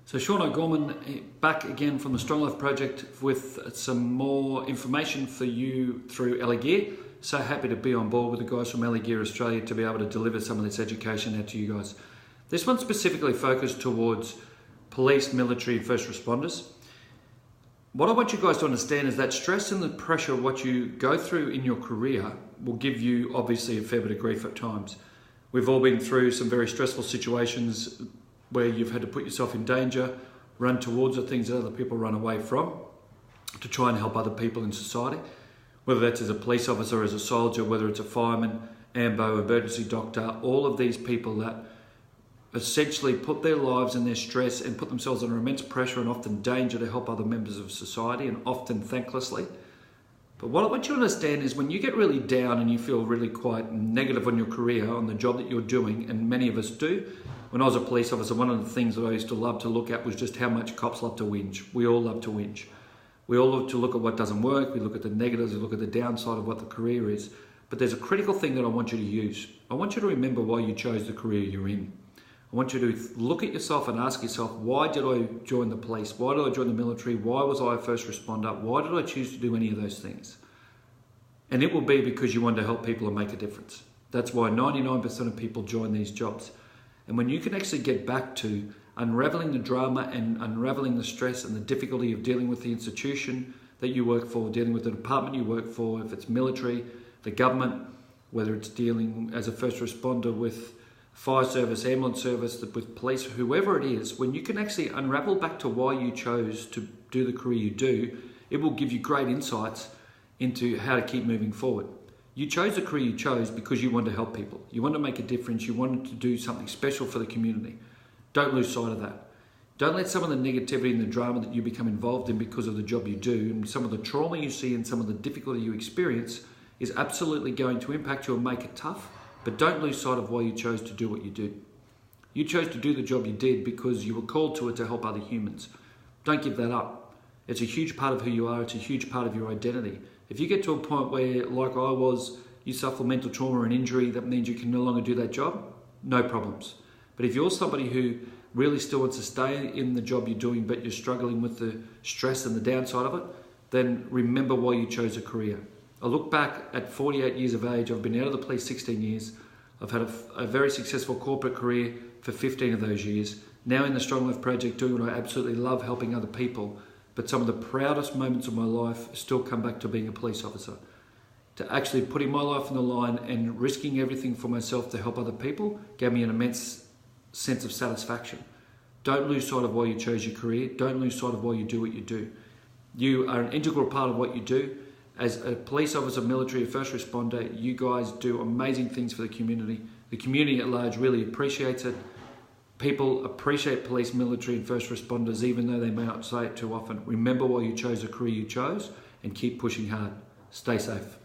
So Sean O'Gorman back again from the Strong Life Project with some more information for you through Ellie Gear. So happy to be on board with the guys from Ellie Gear Australia to be able to deliver some of this education out to you guys. This one's specifically focused towards police, military and first responders. What I want you guys to understand is that stress and the pressure of what you go through in your career will give you obviously a fair bit of grief at times. We've all been through some very stressful situations where you've had to put yourself in danger, run towards the things that other people run away from to try and help other people in society, whether that's as a police officer, as a soldier, whether it's a fireman, AMBO, emergency doctor, all of these people that essentially put their lives and their stress and put themselves under immense pressure and often danger to help other members of society, and often thanklessly. But what I want you to understand is when you get really down and you feel really quite negative on your career, on the job that you're doing, and many of us do. When I was a police officer, one of the things that I used to love to look at was just how much cops love to whinge. We all love to whinge. We all love to look at what doesn't work, we look at the negatives, we look at the downside of what the career is. But there's a critical thing that I want you to use. I want you to remember why you chose the career you're in. I want you to look at yourself and ask yourself, why did I join the police? Why did I join the military? Why was I a first responder? Why did I choose to do any of those things? And it will be because you want to help people and make a difference. That's why 99% of people join these jobs. And when you can actually get back to unraveling the drama and unraveling the stress and the difficulty of dealing with the institution that you work for, dealing with the department you work for, if it's military, the government, whether it's dealing as a first responder with fire service, ambulance service, with police, whoever it is, when you can actually unravel back to why you chose to do the career you do, it will give you great insights into how to keep moving forward. You chose the career you chose because you wanted to help people. You wanted to make a difference. You wanted to do something special for the community. Don't lose sight of that. Don't let some of the negativity and the drama that you become involved in because of the job you do and some of the trauma you see and some of the difficulty you experience is absolutely going to impact you and make it tough. But don't lose sight of why you chose to do what you did. You chose to do the job you did because you were called to it to help other humans. Don't give that up. It's a huge part of who you are. It's a huge part of your identity. If you get to a point where, like I was, you suffer mental trauma and injury, that means you can no longer do that job, no problems. But if you're somebody who really still wants to stay in the job you're doing, but you're struggling with the stress and the downside of it, then remember why you chose a career. I look back at 48 years of age, I've been out of the police 16 years, I've had a very successful corporate career for 15 of those years, now in the Strong Life Project doing what I absolutely love, helping other people. But some of the proudest moments of my life still come back to being a police officer. To actually putting my life on the line and risking everything for myself to help other people gave me an immense sense of satisfaction. Don't lose sight of why you chose your career. Don't lose sight of why you do what you do. You are an integral part of what you do. As a police officer, military, first responder, you guys do amazing things for the community. The community at large really appreciates it. People appreciate police, military and first responders even though they may not say it too often. Remember why you chose the career you chose and keep pushing hard. Stay safe.